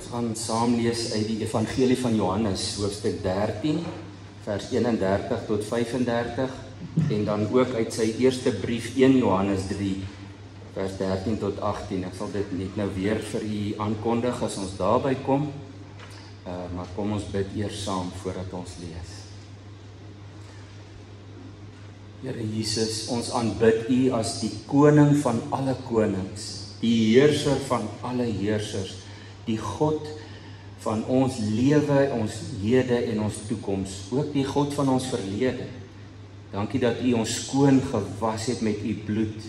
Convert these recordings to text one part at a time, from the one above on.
gaan saam lees uit die Evangelie van Johannes, hoofstuk 13, vers 31 tot 35, en dan ook uit sy eerste brief 1 Johannes 3, vers 13 tot 18. Ek sal dit net nou weer vir u aankondig as ons daarby kom, maar kom ons bid eers saam voordat ons lees. Here Jesus, ons aanbid u as die koning van alle konings, die heerser van alle heersers, die God van ons lewe, ons hede en ons toekoms, ook die God van ons verlede. Dankie dat u ons skoon gewas het met u bloed.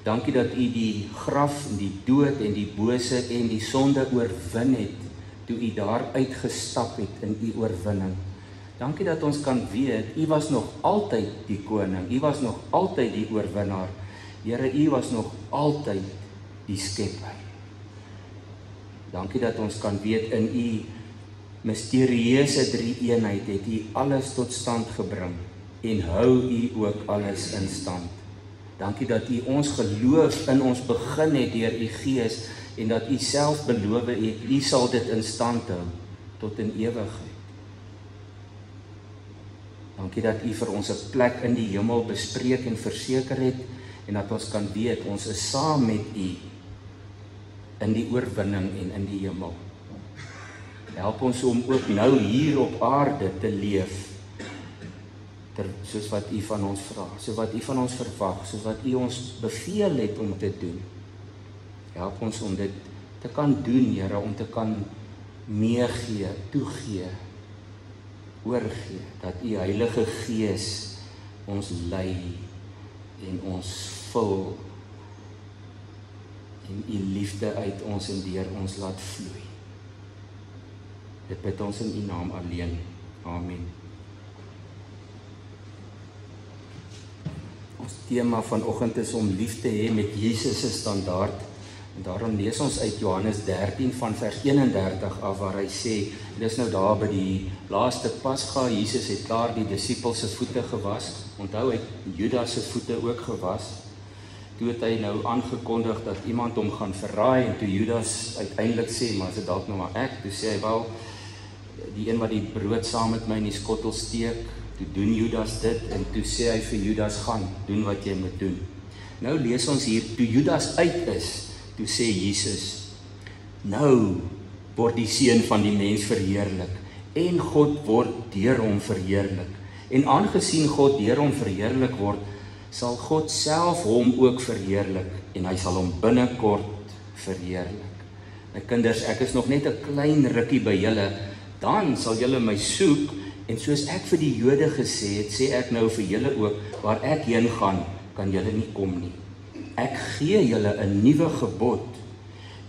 Dankie dat u die graf en die dood en die bose en die sonde oorwin het, toe u daar uitgestap het in u oorwinning. Dankie dat ons kan weet, u was nog altyd die koning, u was nog altyd die oorwinnaar. Here, u was nog altyd die skepper. Dankie dat ons kan weet, in u misterieuse drie-eenheid het u alles tot stand gebring en hou u ook alles in stand. Dankie dat u ons geloof in ons begin het deur u Gees en dat u self beloof het, u sal dit in stand hou tot in ewigheid. Dankie dat u vir ons 'n plek in die hemel bespreek en verseker het en dat ons kan weet, ons is saam met u in die oorwinning en in die hemel. Help ons om ook nou hier op aarde te leef, soos wat u van ons vra, soos wat u van ons verwag, soos wat u ons beveel het om te doen. Help ons om dit te kan doen, Here, om te kan meegee, toegee, oorgee, dat u Heilige Gees ons lei en ons vul en u liefde uit ons en deur ons laat vloei. Dit bid ons in u naam alleen. Amen. Ons tema vanoggend is om lief te hê met Jesus se standaard. En daarom lees ons uit Johannes 13 van vers 31 af waar hy sê, dis nou daar by die laaste Pasga, Jesus het klaar die disippels se voete gewas. Onthou, hy het Judas se voete ook gewas. Toe het hy nou aangekondig dat iemand hom gaan verraai en toe Judas uiteindelik sê, maar is dit dalk nou maar ek? Toe sê hy, wel, die een wat die brood saam met my in die skottel steek, toe doen Judas dit en toe sê hy vir Judas, gaan, doen wat jy moet doen. Nou lees ons hier, toe Judas uit is, toe sê Jesus, nou word die Seun van die mens verheerlik en God word deur hom verheerlik. En aangesien God deur hom verheerlik word, sal God self hom ook verheerlik en hy sal hom binnekort verheerlik. My kinders, ek is nog net 'n klein rukkie by julle, dan sal julle my soek en soos ek vir die Jode gesê het, sê ek nou vir julle ook, waar ek heen gaan, kan julle nie kom nie. Ek gee julle 'n nuwe gebod.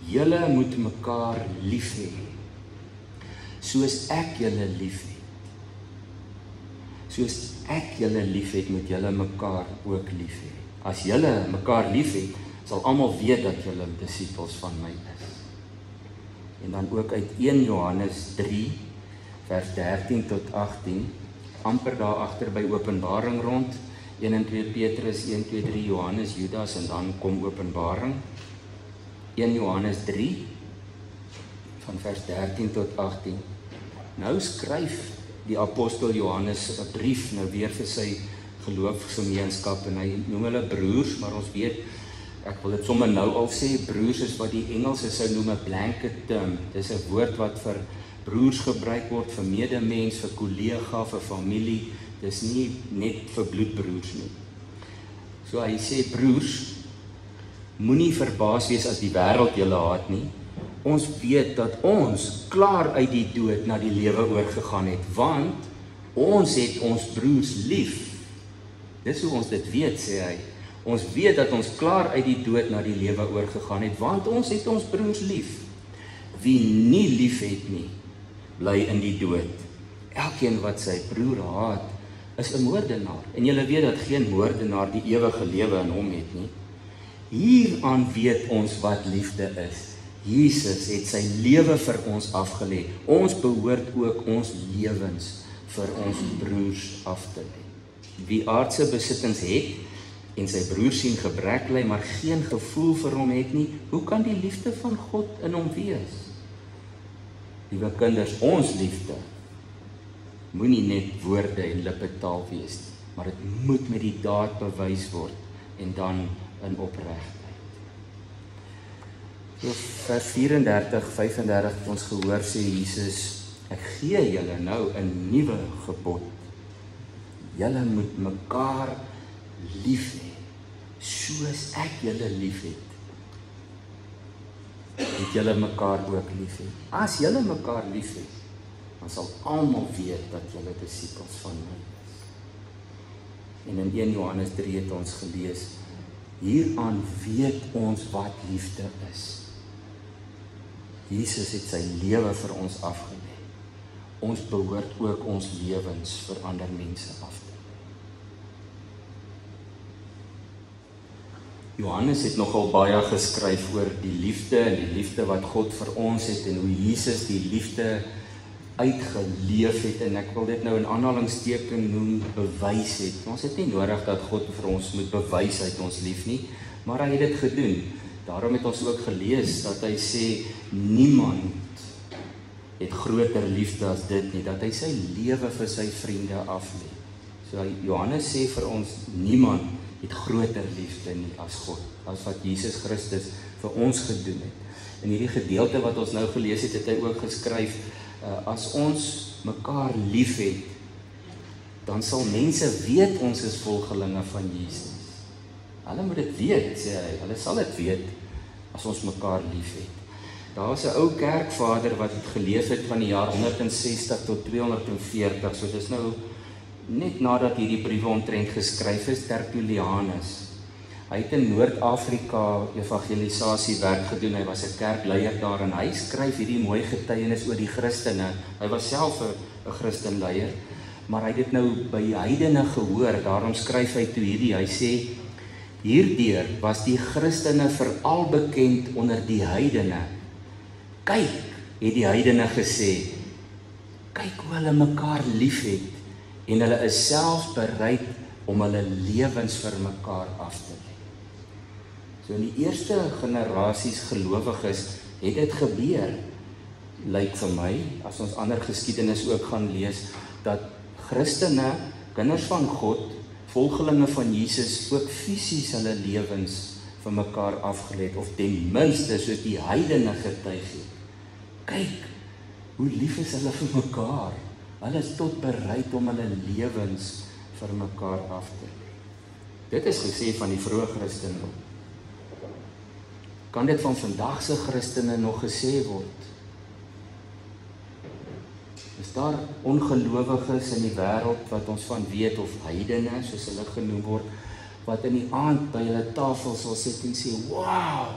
Julle moet mekaar lief hê, soos ek julle lief het. Soos ek julle lief het, moet julle mekaar ook lief hê. As julle mekaar lief het, sal almal weet dat julle disippels van my is. En dan ook uit 1 Johannes 3, vers 13 tot 18, amper daar agter by Openbaring rond, 1 en 2 Petrus, 1, 2, 3 Johannes, Judas en dan kom Openbaring. 1 Johannes 3, van vers 13 tot 18. Nou skryf die apostel Johannes 'n brief nou weer vir sy geloofsgemeenskap en hy noem hulle broers, maar ons weet, ek wil dit sommer nou al sê, broers is wat die Engelse sou noem 'n blanket term. Dis 'n woord wat vir broers gebruik word, vir medemens, vir kollega, vir familie. Dis nie net vir bloedbroers nie. So hy sê, broers, moenie verbaas wees as die wêreld julle haat nie. Ons weet dat ons klaar uit die dood na die lewe oorgegaan het, want ons het ons broers lief. Dis hoe ons dit weet, sê hy. Ons weet dat ons klaar uit die dood na die lewe oorgegaan het, want ons het ons broers lief. Wie nie lief het nie, bly in die dood. Elkeen wat sy broer haat, is 'n moordenaar. En julle weet dat geen moordenaar die ewige lewe in hom het nie. Hieraan weet ons wat liefde is. Jesus het sy lewe vir ons afgelê. Ons behoort ook ons lewens vir ons broers af te lê. Wie aardse besittings het en sy broer sien gebrek ly, maar geen gevoel vir hom het nie, hoe kan die liefde van God in hom wees? Liewe kinders, ons liefde moenie net woorde en lippetaal wees nie, maar dit moet met die daad bewys word en dan in opregtheid. So vers 34, 35 het ons gehoor sê Jesus, ek gee julle nou 'n nuwe gebod. Julle moet mekaar lief hê, soos ek julle lief het. Het julle mekaar ook lief hê. As julle mekaar lief het, dan sal almal weet dat julle disippels van my is. En in 1 Johannes 3 het ons gelees, hieraan weet ons wat liefde is. Jesus het sy lewe vir ons afgelê. Ons behoort ook ons lewens vir ander mense af te lê. Johannes het nogal baie geskryf oor die liefde en die liefde wat God vir ons het en hoe Jesus die liefde uitgeleef het, en ek wil dit nou in aanhalingsteken noem, bewys het. Ons het nie nodig dat God vir ons moet bewys uit ons lief nie, maar hy het dit gedoen. Daarom het ons ook gelees dat hy sê, niemand het groter liefde as dit nie, dat hy sy lewe vir sy vriende aflê. So Johannes sê vir ons, niemand het groter liefde nie as God, as wat Jesus Christus vir ons gedoen het. In hierdie gedeelte wat ons nou gelees het, het hy ook geskryf, as ons mekaar lief het, dan sal mense weet ons is volgelinge van Jesus. Hulle moet dit weet, sê hy, hulle sal dit weet, as ons mekaar lief het. Daar was 'n ou kerkvader wat het geleef het van die jaar 160 tot 240, so dis nou net nadat hierdie briewe omtrent geskryf is, Tertullianus. Hy het in Noord-Afrika evangelisasie werk gedoen, hy was 'n kerkleier daar, en hy skryf hierdie mooi getuienis oor die Christene. Hy was self 'n Christenleier, maar hy het dit nou by heidene gehoor, daarom skryf hy toe hierdie, hy sê, hierdeur was die Christene veral bekend onder die heidene. Kyk, het die heidene gesê, kyk hoe hulle mekaar lief het, en hulle is selfs bereid om hulle lewens vir mekaar af te lê. So in die eerste generasies gelowiges het dit gebeur, lyk vir my, as ons ander geskiedenis ook gaan lees, dat Christene, kinders van God, volgelinge van Jesus, ook fisies hulle lewens vir mekaar afgelê het, of ten minste soos die heidene getuig het. Kyk, hoe lief is hulle vir mekaar. Hulle is tot bereid om hulle lewens vir mekaar af te lê. Dit is gesê van die vroeë Christendom. Kan dit van vandag se Christene nog gesê word? Is daar ongelowiges in die wêreld wat ons van weet, of heidene, soos hulle genoem word, wat in die aand by hulle tafel sal sit en sê, wow,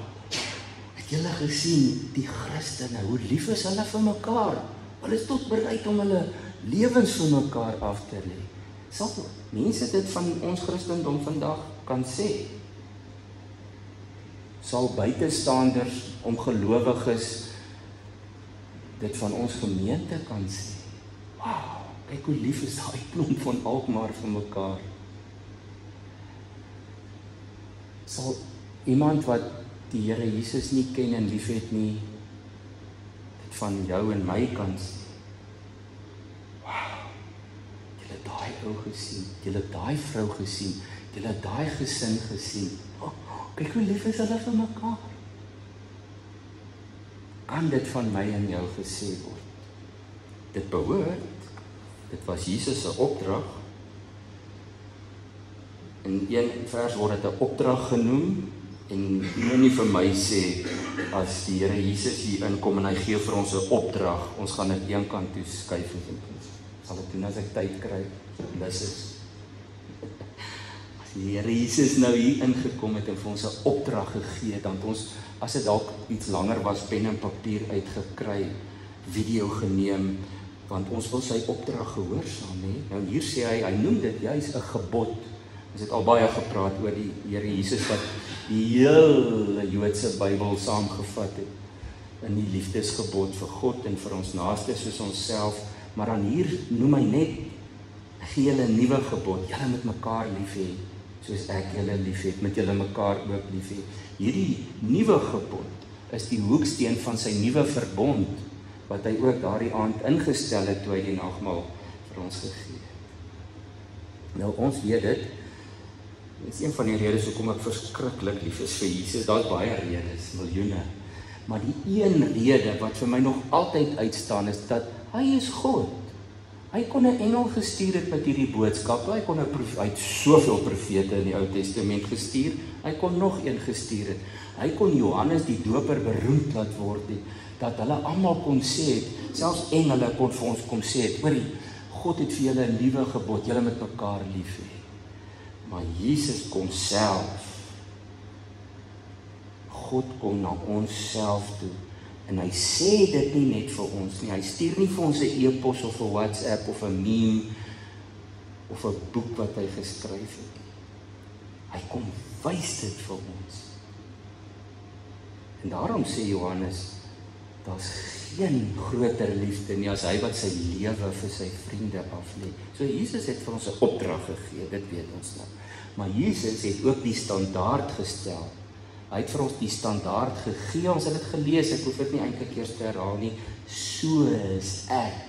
het julle gesien, die Christene, hoe lief is hulle vir mekaar? Hulle is tot bereid om hulle lewens vir mekaar af te lê. Sal mense dit van ons Christendom vandag kan sê? Sal buitestanders, ongelowiges, dit van ons gemeente kan sê? Wow, kyk hoe lief is daai klomp van Alkmaar vir mekaar. Sal iemand wat die Here Jesus nie ken en liefhet nie, dit van jou en my kan sê? Wow, jy het daai ou gesien, jy het daai vrou gesien, jy het daai gesin gesien. Oh, kyk hoe lief is hulle vir mekaar. Kan dit van my en jou gesê word? Dit behoort, dit was Jesus se opdrag. In een vers word dit 'n opdrag genoem, en nie vir my sê, as die Here Jesus hier inkom en hy gee vir ons 'n opdrag, ons gaan dit een kant toe skuif en sal dit doen as ek tyd kry, lus is. As die Here Jesus nou hier ingekom het en vir ons 'n opdrag gegee het, dan het ons, as dit dalk iets langer was, pen en papier uitgekry, video geneem, want ons wil sy opdrag gehoorsaam, hè? Nou hier sê hy noem dit juis 'n gebod. Ons het al baie gepraat oor die Here Jesus wat die hele Joodse Bybel saamgevat het in die liefdesgebod vir God en vir ons naaste soos onsself, maar dan hier noem hy net, ek gee julle 'n nuwe gebod, julle moet mekaar lief hê, soos ek julle lief het, moet julle mekaar ook lief hê. Hierdie nuwe gebod is die hoeksteen van sy nuwe verbond wat hy ook daardie aand ingestel het toe hy die nagmaal vir ons gegee het. Nou ons weet dit is een van die redes hoekom ek verskriklik lief is vir Jesus. Daar's baie redes, miljoene. Maar die een rede wat vir my nog altyd uitstaan is dat hy is God. Hy kon 'n engel gestuur het met hierdie boodskap. Hy het soveel profete in die Ou Testament gestuur. Hy kon nog een gestuur het. Hy kon Johannes die Doper beroemd laat word het, dat hulle almal kon sê het, selfs engele kon vir ons kom sê het, hoorie, God het vir julle 'n nuwe gebod, julle moet mekaar lief hê. Maar Jesus kom self. God kom na ons self toe. En hy sê dit nie net vir ons nie. Hy stuur nie vir ons 'n e-pos of 'n WhatsApp of 'n meme of 'n boek wat hy geskryf het nie. Hy kom wys dit vir ons. En daarom sê Johannes, daar's geen groter liefde nie as hy wat sy lewe vir sy vriende aflê. So Jesus het vir ons 'n opdrag gegee, dit weet ons nou. Maar Jesus het ook die standaard gestel. Hy het vir ons die standaard gegee, ons het dit gelees, ek hoef dit nie eintlik eers te herhaal nie, soos ek,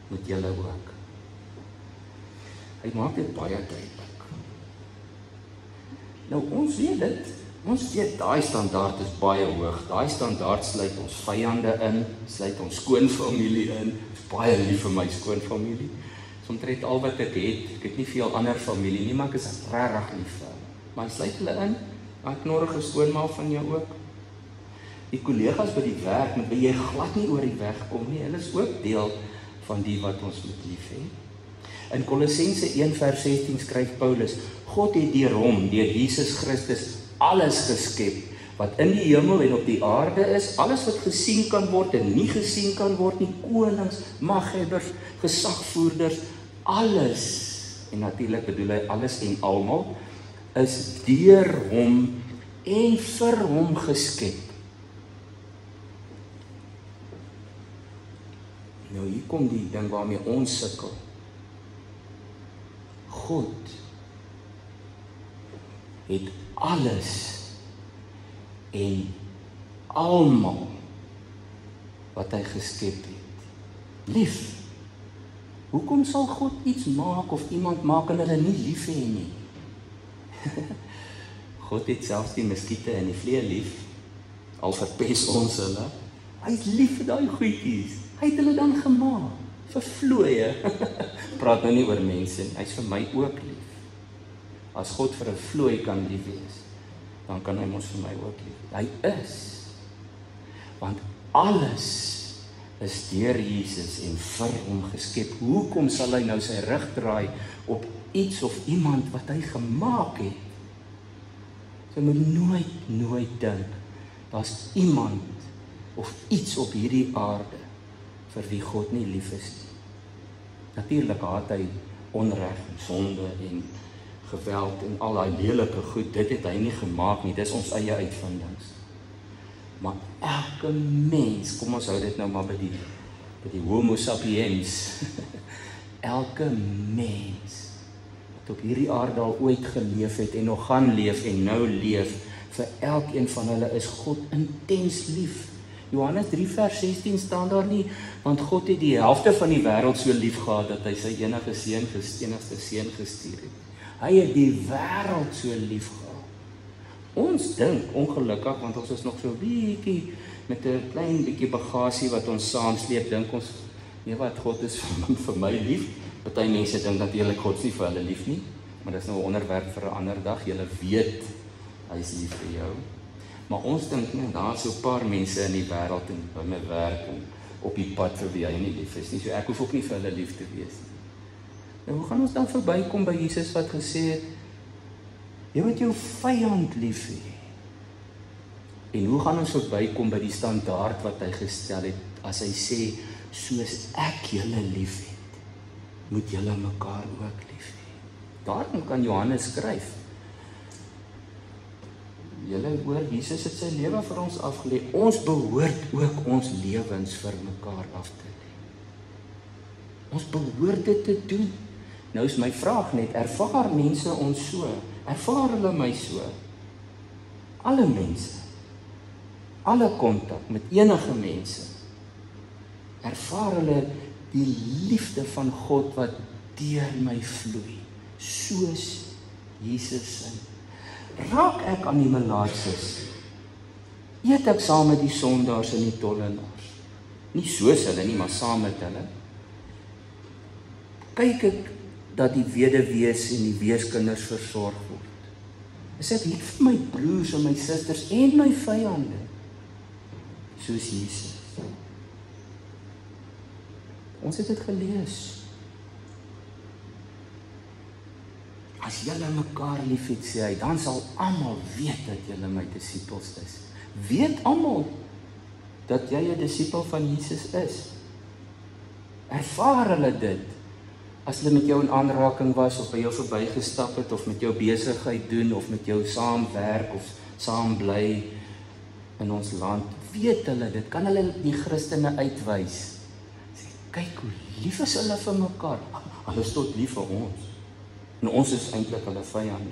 moet julle ook. Hy maak dit baie duidelik. Nou ons weet dit, ons weet daai standaard is baie hoog, daai standaard sluit ons vyande in, sluit ons skoonfamilie in, is baie lief vir my skoonfamilie, omtrent al wat ek het nie veel ander familie nie, maar ek is regtig lief vir hulle, maar hy sluit hulle in. Daai knorrige skoonma van jou ook. Die kollegas by die werk, moet jy glad nie oor die weg kom nie. Hulle is ook deel van die wat ons moet lief hê. In Kolossense 1:16 skryf Paulus, God het deur hom, deur Jesus Christus, alles geskep, wat in die hemel en op die aarde is, alles wat gesien kan word en nie gesien kan word nie, konings, maghebbers, gesagvoerders, alles, en natuurlik bedoel hy alles en almal, is deur hom en vir hom geskep. Nou hier kom die ding waarmee ons sukkel. God het alles en almal wat hy geskep het lief. Hoekom sal God iets maak of iemand maak en hulle nie lief hê nie? God het selfs die muskiete en die vliee lief, al verpes ons hulle. Hy is lief vir daai goedjies. Hy het hulle dan gemaak, vir vlooie. Praat nou nie oor mense nie, hy is vir my ook lief. As God vir 'n vlooi kan lief wees, dan kan hy mos vir my ook lief wees. Hy is. Want alles is deur Jesus en vir hom geskep. Hoekom sal hy nou sy rug draai op iets of iemand wat hy gemaak het? So moet nooit dink, daar's iemand of iets op hierdie aarde vir wie God nie lief is nie. Natuurlik haat hy onreg en sonde en geweld en al daai lelike goed, dit het hy nie gemaak nie, dis ons eie uitvindings. Maar elke mens, kom ons hou dit nou maar by die homo sapiens, elke mens wat op hierdie aarde al ooit geleef het en nog gaan leef en nou leef, vir elkeen van hulle is God intens lief. Johannes 3:16 staan daar nie, want God het die helfte van die wêreld so lief gehad dat hy sy enigste seun gestuur het. Hy het die wêreld so lief gehad. Ons dink ongelukkig, want ons is nog so bietjie met 'n klein bietjie bagasie wat ons saamsleep, dink ons, nee wat, God is vir my lief. Party mense dink natuurlik God is nie vir hulle lief nie, maar dis nou 'n onderwerp vir 'n ander dag. Julle weet, hy is lief vir jou. Maar ons dink nie, daar is so 'n paar mense in die wêreld en by my werk en op die pad vir wie hy nie lief is nie. So ek hoef ook nie vir hulle lief te wees nie. Nou hoe gaan ons dan verbykom by Jesus wat gesê het, jy moet jou vyand lief hê? En hoe gaan ons verbykom by die standaard wat hy gestel het, as hy sê, soos ek julle lief het, moet julle mekaar ook lief hê. Daarom kan Johannes skryf, julle hoor, Jesus het sy lewe vir ons afgelê, ons behoort ook ons lewens vir mekaar af te lê. Ons behoort dit te doen. Nou is my vraag net, ervaar mense ons so? Ervaar hulle my so? Alle mense, alle kontak met enige mense, ervaar hulle die liefde van God wat deur my vloei, soos Jesus sin. Raak ek aan die melaatses, eet ek saam met die sondaars en die tollenaars, nie soos hulle nie, maar saam met hulle. Kyk ek dat die weduwees en die weeskinders versorg word. Is ek lief vir my broers en my susters en my vyande, soos Jesus. Ons het dit gelees. As julle mekaar liefhet, sê hy, dan sal almal weet dat julle my disippels is. Weet almal dat jy 'n disipel van Jesus is. Ervaar hulle dit, as hulle met jou in aanraking was, of by jou verbygestap het, of met jou besigheid doen, of met jou saamwerk, of saam bly in ons land, weet hulle dit, kan hulle die Christene uitwys. Sê, kyk hoe lief is hulle vir mekaar, hulle is tot lief vir ons, en ons is eintlik hulle vyande.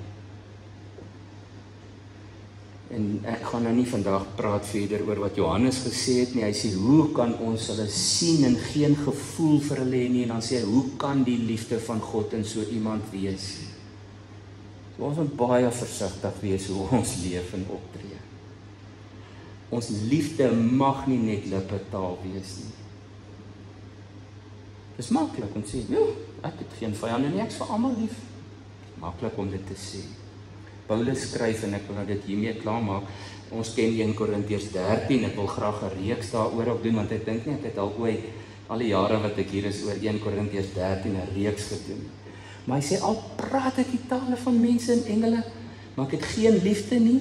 En ek gaan nou nie vandag praat verder oor wat Johannes gesê het nie. Hy sê, hoe kan ons hulle sien en geen gevoel vir hulle hê nie? En dan sê hy, hoe kan die liefde van God in so iemand wees? So ons moet baie versigtig wees hoe ons leef en optree. Ons liefde mag nie net lippetaal wees nie. Dis maklik om te sê, ja, ek het geen vyande nie, ek is vir almal lief. Maklik om dit te sê. Paulus skryf, en ek wil dit hiermee klaarmaak, ons ken 1 Korintiërs 13, ek wil graag 'n reeks daaroor ook doen, want ek dink nie, ek het al ooit, al die jare wat ek hier is, oor 1 Korintiërs 13 'n reeks gedoen. Maar hy sê, al praat ek die tale van mense en engele, maar ek het geen liefde nie,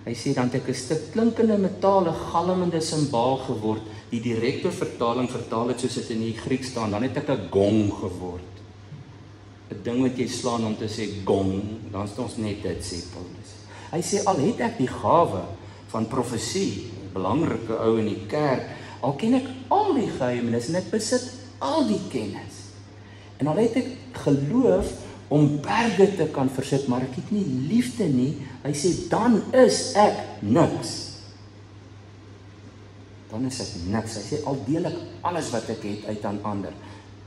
hy sê, dan het ek 'n stuk klinkende metale, galmende simbaal geword, die direkte vertaling vertaal het soos dit in die Grieks staan, dan het ek 'n gong geword. 'n ding wat jy slaan om te sê gong, dan is ons net dit, sê Paulus. Hy sê, al het ek die gawe van profesie, belangrike ou in die kerk, al ken ek al die geheimenis en ek besit al die kennis. En al het ek geloof om berge te kan versit, maar ek het nie liefde nie, hy sê, dan is ek niks. Dan is ek niks. Hy sê, al deel ek alles wat ek het uit aan ander.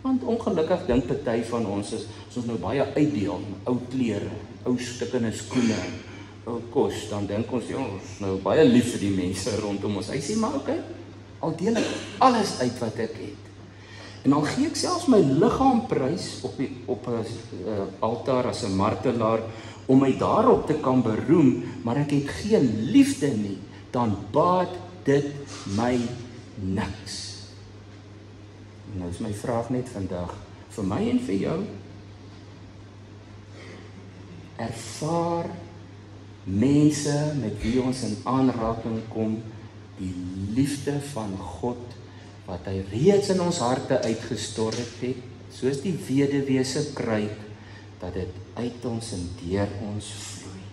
Want ongelukkig dink party van ons is ons nou baie uitdeel, ou klere, ou stukkende skoene, ou kos, dan dink ons, ja, ons is nou baie lief vir die mense rondom ons. Hy sê, maar okay, al deel ek alles uit wat ek het. En al gee ek selfs my liggaam prys op 'n altaar as 'n martelaar, om my daarop te kan beroem, maar ek het geen liefde nie, dan baat dit my niks. Nou is my vraag net vandag, vir my en vir jou, ervaar mense met wie ons in aanraking kom, die liefde van God, wat hy reeds in ons harte uitgestort het, soos die weduwee se kruik, dat dit uit ons en deur ons vloei.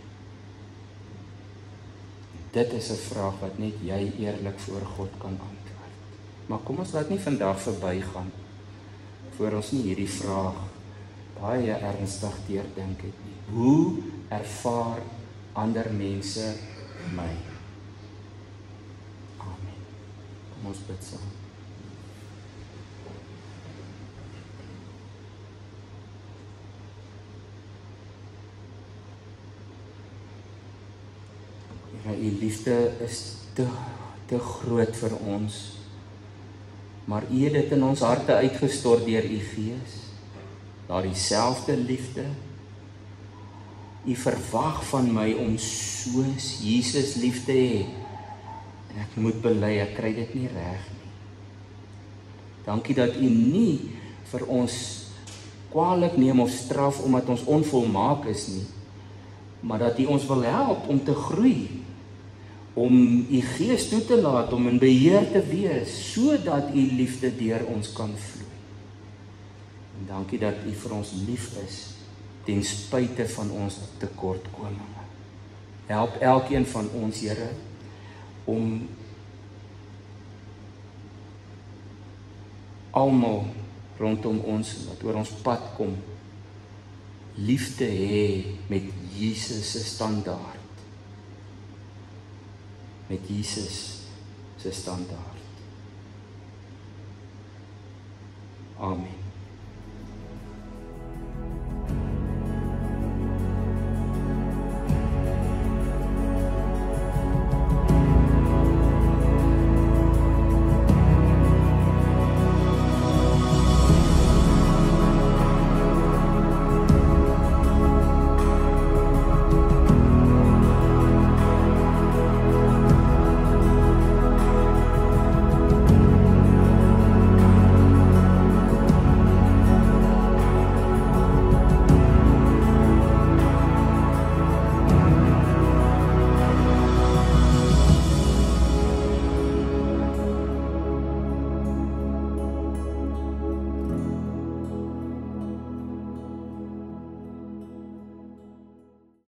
Dit is 'n vraag wat net jy eerlik voor God kan antwoord. Maar kom ons laat nie vandag verbygaan, voor ons nie hierdie vraag baie ernstig deurdink het nie. Hoe ervaar ander mense my? Amen. Kom ons bid saam. Here, u liefde is te groot vir ons. Maar u het dit in ons harte uitgestort deur u Gees. Daardie selfde liefde. U verwag van my om soos Jesus lief te hê. En ek moet bely, ek kry dit nie reg nie. Dankie dat u nie vir ons kwaadlik neem of straf omdat ons onvolmaak is nie, maar dat u ons wil help om te groei, om u Gees toe te laat, om in beheer te wees, sodat u liefde deur ons kan vloei. En dankie dat u vir ons lief is, ten spyte van ons tekortkominge. Help elkeen van ons, Here, om almal rondom ons, wat oor ons pad kom, lief te hê met Jesus se standaard. Met Jesus se standaard. Amen.